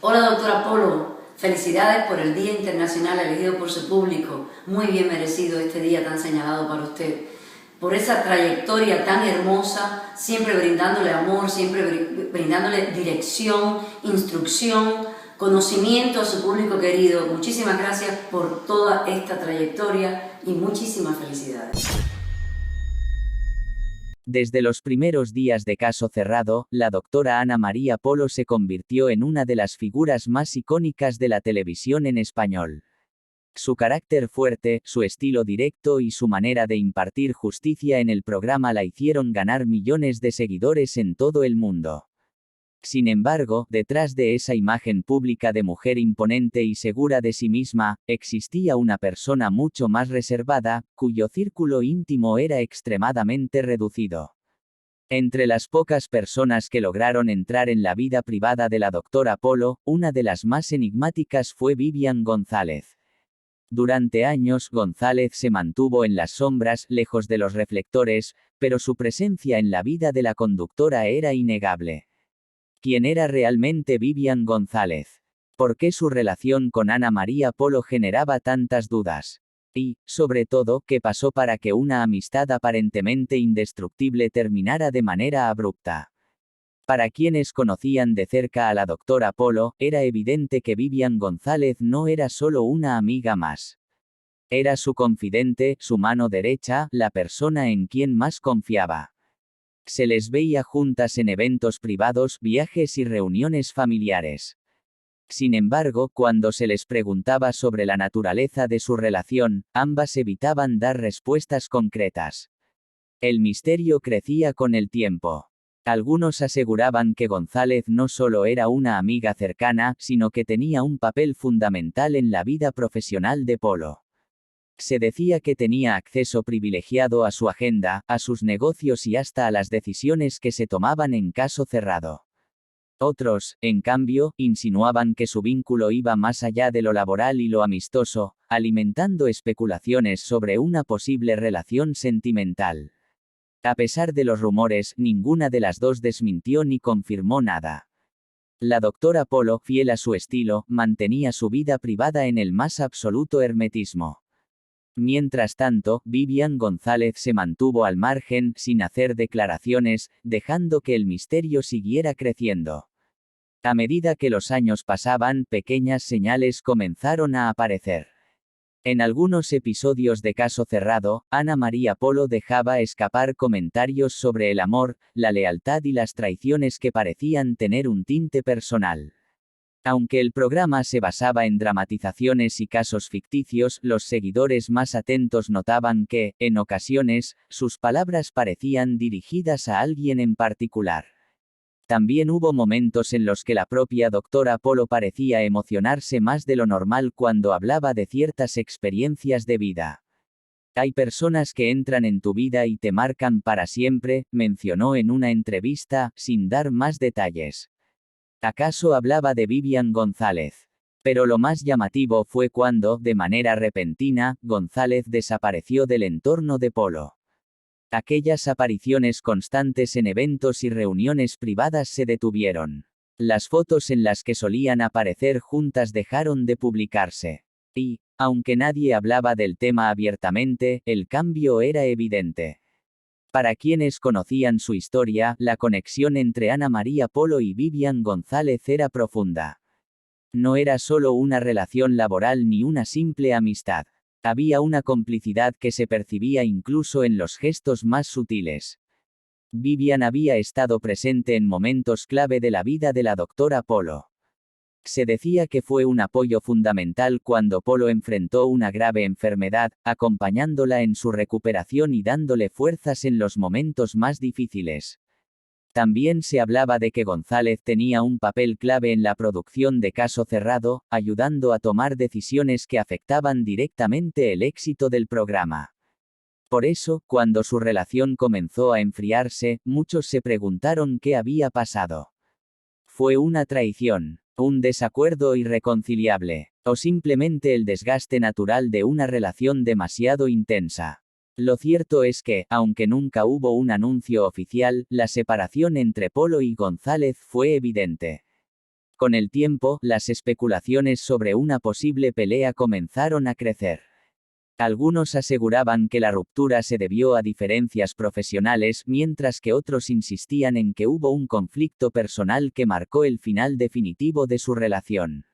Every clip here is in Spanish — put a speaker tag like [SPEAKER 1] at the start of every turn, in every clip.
[SPEAKER 1] Hola, doctora Polo. Felicidades por el Día Internacional elegido por su público. Muy bien merecido este día tan señalado para usted. Por esa trayectoria tan hermosa, siempre brindándole amor, siempre brindándole dirección, instrucción, conocimiento a su público querido. Muchísimas gracias por toda esta trayectoria y muchísimas felicidades.
[SPEAKER 2] Desde los primeros días de Caso Cerrado, la doctora Ana María Polo se convirtió en una de las figuras más icónicas de la televisión en español. Su carácter fuerte, su estilo directo y su manera de impartir justicia en el programa la hicieron ganar millones de seguidores en todo el mundo. Sin embargo, detrás de esa imagen pública de mujer imponente y segura de sí misma, existía una persona mucho más reservada, cuyo círculo íntimo era extremadamente reducido. Entre las pocas personas que lograron entrar en la vida privada de la doctora Polo, una de las más enigmáticas fue Vivian González. Durante años, González se mantuvo en las sombras, lejos de los reflectores, pero su presencia en la vida de la conductora era innegable. ¿Quién era realmente Vivian González? ¿Por qué su relación con Ana María Polo generaba tantas dudas? Y, sobre todo, ¿qué pasó para que una amistad aparentemente indestructible terminara de manera abrupta? Para quienes conocían de cerca a la doctora Polo, era evidente que Vivian González no era solo una amiga más. Era su confidente, su mano derecha, la persona en quien más confiaba. Se les veía juntas en eventos privados, viajes y reuniones familiares. Sin embargo, cuando se les preguntaba sobre la naturaleza de su relación, ambas evitaban dar respuestas concretas. El misterio crecía con el tiempo. Algunos aseguraban que González no solo era una amiga cercana, sino que tenía un papel fundamental en la vida profesional de Polo. Se decía que tenía acceso privilegiado a su agenda, a sus negocios y hasta a las decisiones que se tomaban en Caso Cerrado. Otros, en cambio, insinuaban que su vínculo iba más allá de lo laboral y lo amistoso, alimentando especulaciones sobre una posible relación sentimental. A pesar de los rumores, ninguna de las dos desmintió ni confirmó nada. La doctora Polo, fiel a su estilo, mantenía su vida privada en el más absoluto hermetismo. Mientras tanto, Vivian González se mantuvo al margen, sin hacer declaraciones, dejando que el misterio siguiera creciendo. A medida que los años pasaban, pequeñas señales comenzaron a aparecer. En algunos episodios de Caso Cerrado, Ana María Polo dejaba escapar comentarios sobre el amor, la lealtad y las traiciones que parecían tener un tinte personal. Aunque el programa se basaba en dramatizaciones y casos ficticios, los seguidores más atentos notaban que, en ocasiones, sus palabras parecían dirigidas a alguien en particular. También hubo momentos en los que la propia doctora Polo parecía emocionarse más de lo normal cuando hablaba de ciertas experiencias de vida. Hay personas que entran en tu vida y te marcan para siempre, mencionó en una entrevista, sin dar más detalles. ¿Acaso hablaba de Vivian González? Pero lo más llamativo fue cuando, de manera repentina, González desapareció del entorno de Polo. Aquellas apariciones constantes en eventos y reuniones privadas se detuvieron. Las fotos en las que solían aparecer juntas dejaron de publicarse. Y, aunque nadie hablaba del tema abiertamente, el cambio era evidente. Para quienes conocían su historia, la conexión entre Ana María Polo y Vivian González era profunda. No era solo una relación laboral ni una simple amistad. Había una complicidad que se percibía incluso en los gestos más sutiles. Vivian había estado presente en momentos clave de la vida de la doctora Polo. Se decía que fue un apoyo fundamental cuando Polo enfrentó una grave enfermedad, acompañándola en su recuperación y dándole fuerzas en los momentos más difíciles. También se hablaba de que González tenía un papel clave en la producción de Caso Cerrado, ayudando a tomar decisiones que afectaban directamente el éxito del programa. Por eso, cuando su relación comenzó a enfriarse, muchos se preguntaron qué había pasado. ¿Fue una traición, un desacuerdo irreconciliable, o simplemente el desgaste natural de una relación demasiado intensa? Lo cierto es que, aunque nunca hubo un anuncio oficial, la separación entre Polo y González fue evidente. Con el tiempo, las especulaciones sobre una posible pelea comenzaron a crecer. Algunos aseguraban que la ruptura se debió a diferencias profesionales, mientras que otros insistían en que hubo un conflicto personal que marcó el final definitivo de su relación.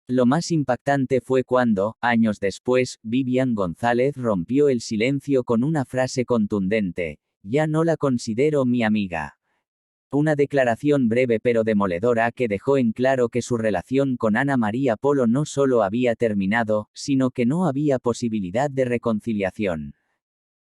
[SPEAKER 2] Lo más impactante fue cuando, años después, Vivian González rompió el silencio con una frase contundente: "Ya no la considero mi amiga". Una declaración breve pero demoledora que dejó en claro que su relación con Ana María Polo no solo había terminado, sino que no había posibilidad de reconciliación.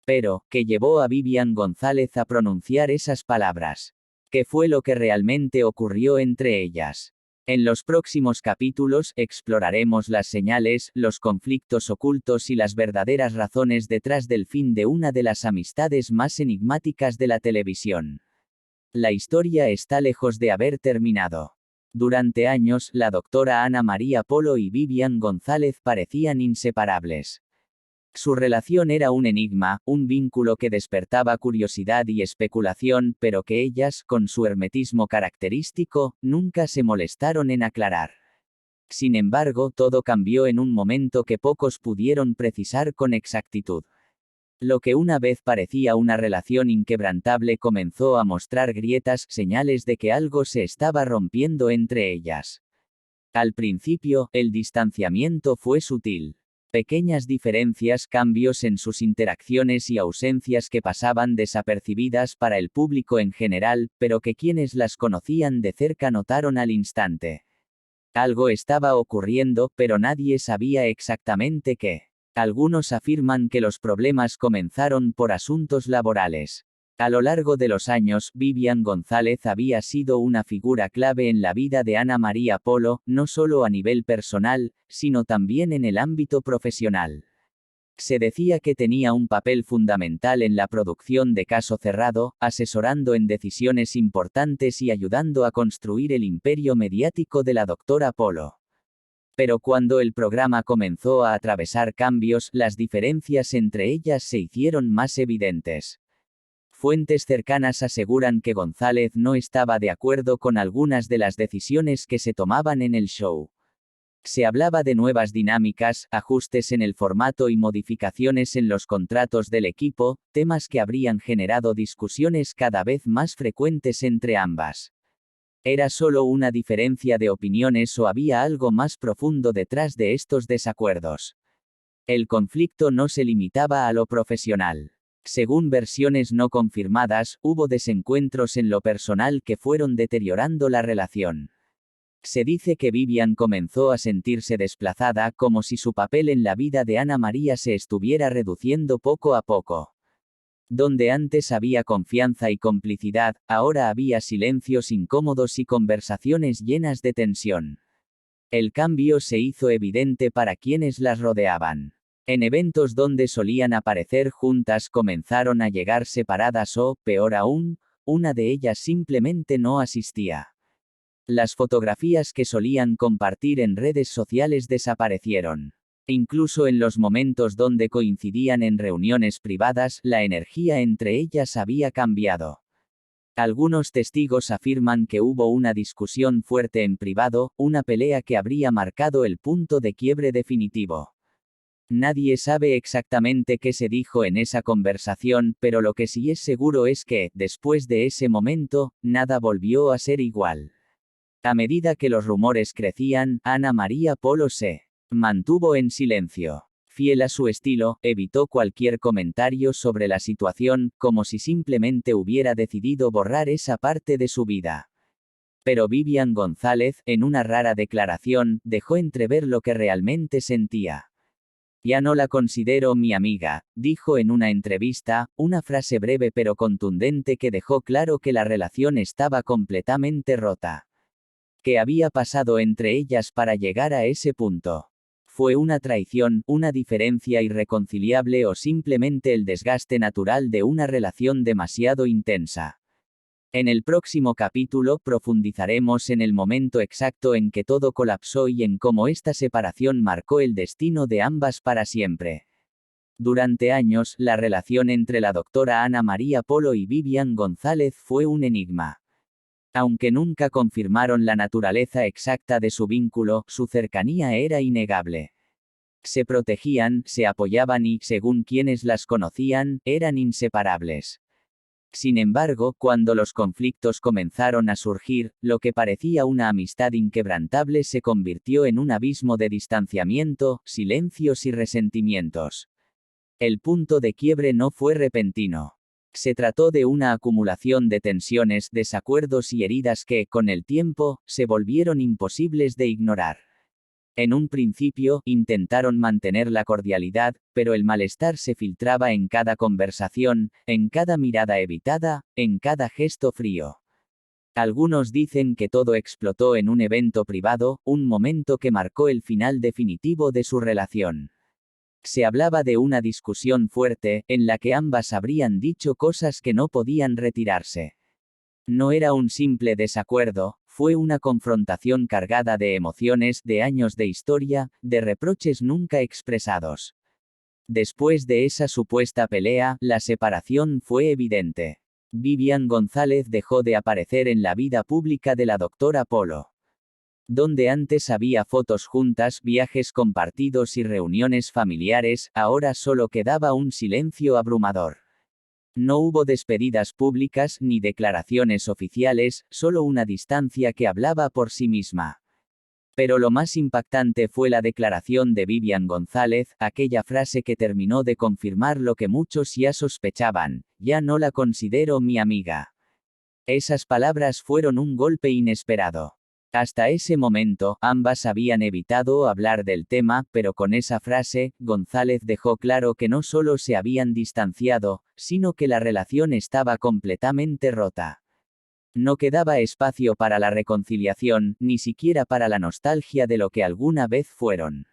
[SPEAKER 2] Pero, ¿qué llevó a Vivian González a pronunciar esas palabras? ¿Qué fue lo que realmente ocurrió entre ellas? En los próximos capítulos exploraremos las señales, los conflictos ocultos y las verdaderas razones detrás del fin de una de las amistades más enigmáticas de la televisión. La historia está lejos de haber terminado. Durante años, la doctora Ana María Polo y Vivian González parecían inseparables. Su relación era un enigma, un vínculo que despertaba curiosidad y especulación, pero que ellas, con su hermetismo característico, nunca se molestaron en aclarar. Sin embargo, todo cambió en un momento que pocos pudieron precisar con exactitud. Lo que una vez parecía una relación inquebrantable comenzó a mostrar grietas, señales de que algo se estaba rompiendo entre ellas. Al principio, el distanciamiento fue sutil. Pequeñas diferencias, cambios en sus interacciones y ausencias que pasaban desapercibidas para el público en general, pero que quienes las conocían de cerca notaron al instante. Algo estaba ocurriendo, pero nadie sabía exactamente qué. Algunos afirman que los problemas comenzaron por asuntos laborales. A lo largo de los años, Vivian González había sido una figura clave en la vida de Ana María Polo, no solo a nivel personal, sino también en el ámbito profesional. Se decía que tenía un papel fundamental en la producción de Caso Cerrado, asesorando en decisiones importantes y ayudando a construir el imperio mediático de la doctora Polo. Pero cuando el programa comenzó a atravesar cambios, las diferencias entre ellas se hicieron más evidentes. Fuentes cercanas aseguran que González no estaba de acuerdo con algunas de las decisiones que se tomaban en el show. Se hablaba de nuevas dinámicas, ajustes en el formato y modificaciones en los contratos del equipo, temas que habrían generado discusiones cada vez más frecuentes entre ambas. ¿Era solo una diferencia de opiniones o había algo más profundo detrás de estos desacuerdos? El conflicto no se limitaba a lo profesional. Según versiones no confirmadas, hubo desencuentros en lo personal que fueron deteriorando la relación. Se dice que Vivian comenzó a sentirse desplazada, como si su papel en la vida de Ana María se estuviera reduciendo poco a poco. Donde antes había confianza y complicidad, ahora había silencios incómodos y conversaciones llenas de tensión. El cambio se hizo evidente para quienes las rodeaban. En eventos donde solían aparecer juntas comenzaron a llegar separadas o, peor aún, una de ellas simplemente no asistía. Las fotografías que solían compartir en redes sociales desaparecieron. Incluso en los momentos donde coincidían en reuniones privadas, la energía entre ellas había cambiado. Algunos testigos afirman que hubo una discusión fuerte en privado, una pelea que habría marcado el punto de quiebre definitivo. Nadie sabe exactamente qué se dijo en esa conversación, pero lo que sí es seguro es que, después de ese momento, nada volvió a ser igual. A medida que los rumores crecían, Ana María Polo se mantuvo en silencio. Fiel a su estilo, evitó cualquier comentario sobre la situación, como si simplemente hubiera decidido borrar esa parte de su vida. Pero Vivian González, en una rara declaración, dejó entrever lo que realmente sentía. Ya no la considero mi amiga, dijo en una entrevista, una frase breve pero contundente que dejó claro que la relación estaba completamente rota. ¿Qué había pasado entre ellas para llegar a ese punto? ¿Fue una traición, una diferencia irreconciliable o simplemente el desgaste natural de una relación demasiado intensa? En el próximo capítulo profundizaremos en el momento exacto en que todo colapsó y en cómo esta separación marcó el destino de ambas para siempre. Durante años, la relación entre la doctora Ana María Polo y Vivian González fue un enigma. Aunque nunca confirmaron la naturaleza exacta de su vínculo, su cercanía era innegable. Se protegían, se apoyaban y, según quienes las conocían, eran inseparables. Sin embargo, cuando los conflictos comenzaron a surgir, lo que parecía una amistad inquebrantable se convirtió en un abismo de distanciamiento, silencios y resentimientos. El punto de quiebre no fue repentino. Se trató de una acumulación de tensiones, desacuerdos y heridas que, con el tiempo, se volvieron imposibles de ignorar. En un principio, intentaron mantener la cordialidad, pero el malestar se filtraba en cada conversación, en cada mirada evitada, en cada gesto frío. Algunos dicen que todo explotó en un evento privado, un momento que marcó el final definitivo de su relación. Se hablaba de una discusión fuerte, en la que ambas habrían dicho cosas que no podían retirarse. No era un simple desacuerdo, fue una confrontación cargada de emociones, de años de historia, de reproches nunca expresados. Después de esa supuesta pelea, la separación fue evidente. Vivian González dejó de aparecer en la vida pública de la doctora Polo. Donde antes había fotos juntas, viajes compartidos y reuniones familiares, ahora solo quedaba un silencio abrumador. No hubo despedidas públicas ni declaraciones oficiales, solo una distancia que hablaba por sí misma. Pero lo más impactante fue la declaración de Vivian González, aquella frase que terminó de confirmar lo que muchos ya sospechaban: ya no la considero mi amiga. Esas palabras fueron un golpe inesperado. Hasta ese momento, ambas habían evitado hablar del tema, pero con esa frase, González dejó claro que no solo se habían distanciado, sino que la relación estaba completamente rota. No quedaba espacio para la reconciliación, ni siquiera para la nostalgia de lo que alguna vez fueron.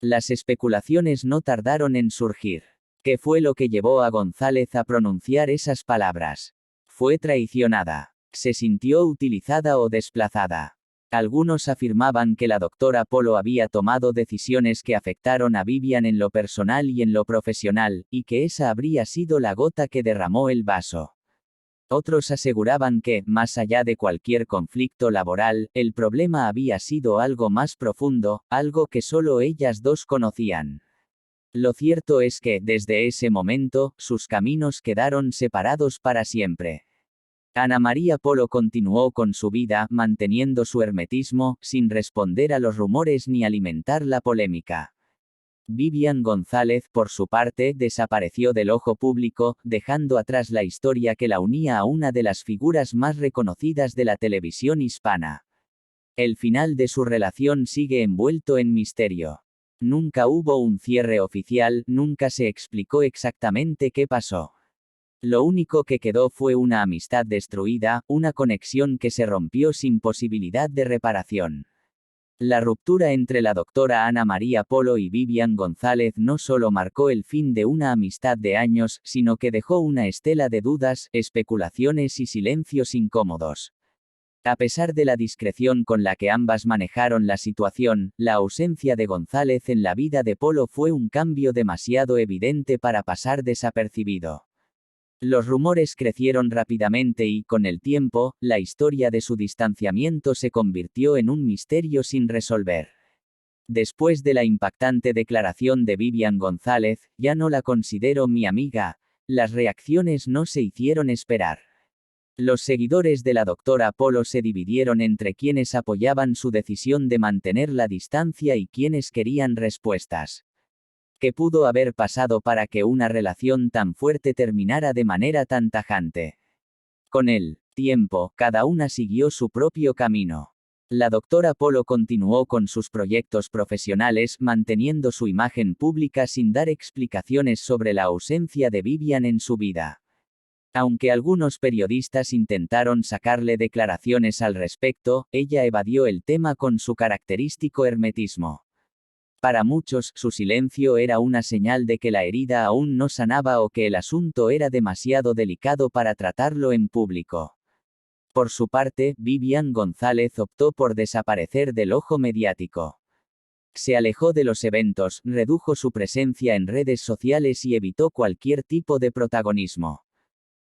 [SPEAKER 2] Las especulaciones no tardaron en surgir. ¿Qué fue lo que llevó a González a pronunciar esas palabras? ¿Fue traicionada? ¿Se sintió utilizada o desplazada? Algunos afirmaban que la doctora Polo había tomado decisiones que afectaron a Vivian en lo personal y en lo profesional, y que esa habría sido la gota que derramó el vaso. Otros aseguraban que, más allá de cualquier conflicto laboral, el problema había sido algo más profundo, algo que solo ellas dos conocían. Lo cierto es que, desde ese momento, sus caminos quedaron separados para siempre. Ana María Polo continuó con su vida, manteniendo su hermetismo, sin responder a los rumores ni alimentar la polémica. Vivian González, por su parte, desapareció del ojo público, dejando atrás la historia que la unía a una de las figuras más reconocidas de la televisión hispana. El final de su relación sigue envuelto en misterio. Nunca hubo un cierre oficial, nunca se explicó exactamente qué pasó. Lo único que quedó fue una amistad destruida, una conexión que se rompió sin posibilidad de reparación. La ruptura entre la doctora Ana María Polo y Vivian González no solo marcó el fin de una amistad de años, sino que dejó una estela de dudas, especulaciones y silencios incómodos. A pesar de la discreción con la que ambas manejaron la situación, la ausencia de González en la vida de Polo fue un cambio demasiado evidente para pasar desapercibido. Los rumores crecieron rápidamente y, con el tiempo, la historia de su distanciamiento se convirtió en un misterio sin resolver. Después de la impactante declaración de Vivian González, ya no la considero mi amiga, las reacciones no se hicieron esperar. Los seguidores de la doctora Polo se dividieron entre quienes apoyaban su decisión de mantener la distancia y quienes querían respuestas. ¿Qué pudo haber pasado para que una relación tan fuerte terminara de manera tan tajante? Con el tiempo, cada una siguió su propio camino. La doctora Polo continuó con sus proyectos profesionales, manteniendo su imagen pública sin dar explicaciones sobre la ausencia de Vivian en su vida. Aunque algunos periodistas intentaron sacarle declaraciones al respecto, ella evadió el tema con su característico hermetismo. Para muchos, su silencio era una señal de que la herida aún no sanaba o que el asunto era demasiado delicado para tratarlo en público. Por su parte, Vivian González optó por desaparecer del ojo mediático. Se alejó de los eventos, redujo su presencia en redes sociales y evitó cualquier tipo de protagonismo.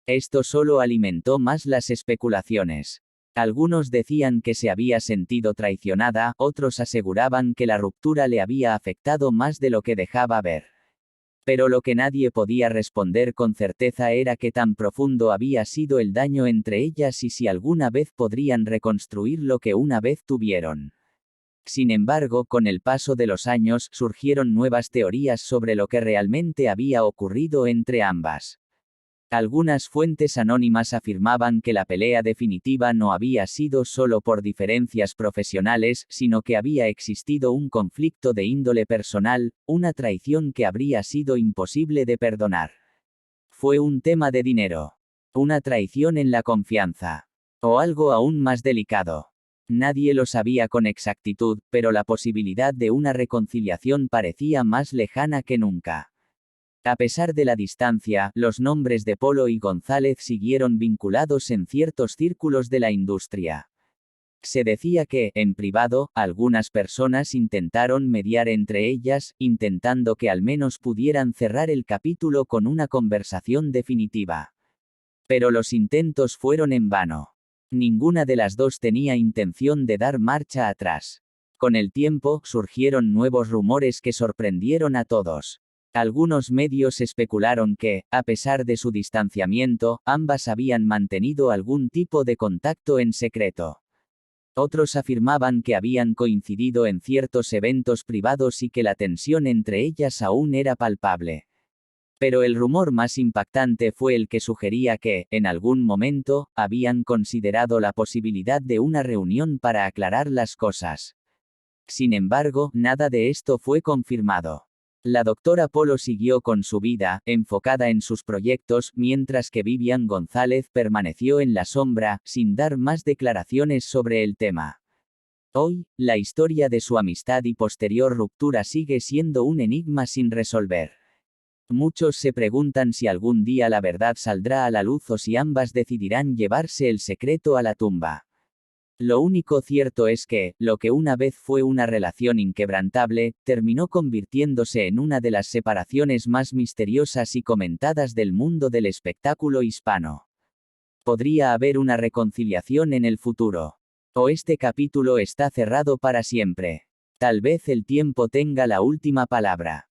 [SPEAKER 2] Esto solo alimentó más las especulaciones. Algunos decían que se había sentido traicionada, otros aseguraban que la ruptura le había afectado más de lo que dejaba ver. Pero lo que nadie podía responder con certeza era qué tan profundo había sido el daño entre ellas y si alguna vez podrían reconstruir lo que una vez tuvieron. Sin embargo, con el paso de los años surgieron nuevas teorías sobre lo que realmente había ocurrido entre ambas. Algunas fuentes anónimas afirmaban que la pelea definitiva no había sido solo por diferencias profesionales, sino que había existido un conflicto de índole personal, una traición que habría sido imposible de perdonar. Fue un tema de dinero. Una traición en la confianza. O algo aún más delicado. Nadie lo sabía con exactitud, pero la posibilidad de una reconciliación parecía más lejana que nunca. A pesar de la distancia, los nombres de Polo y González siguieron vinculados en ciertos círculos de la industria. Se decía que, en privado, algunas personas intentaron mediar entre ellas, intentando que al menos pudieran cerrar el capítulo con una conversación definitiva. Pero los intentos fueron en vano. Ninguna de las dos tenía intención de dar marcha atrás. Con el tiempo, surgieron nuevos rumores que sorprendieron a todos. Algunos medios especularon que, a pesar de su distanciamiento, ambas habían mantenido algún tipo de contacto en secreto. Otros afirmaban que habían coincidido en ciertos eventos privados y que la tensión entre ellas aún era palpable. Pero el rumor más impactante fue el que sugería que, en algún momento, habían considerado la posibilidad de una reunión para aclarar las cosas. Sin embargo, nada de esto fue confirmado. La doctora Polo siguió con su vida, enfocada en sus proyectos, mientras que Vivian González permaneció en la sombra, sin dar más declaraciones sobre el tema. Hoy, la historia de su amistad y posterior ruptura sigue siendo un enigma sin resolver. Muchos se preguntan si algún día la verdad saldrá a la luz o si ambas decidirán llevarse el secreto a la tumba. Lo único cierto es que, lo que una vez fue una relación inquebrantable, terminó convirtiéndose en una de las separaciones más misteriosas y comentadas del mundo del espectáculo hispano. Podría haber una reconciliación en el futuro. O este capítulo está cerrado para siempre. Tal vez el tiempo tenga la última palabra.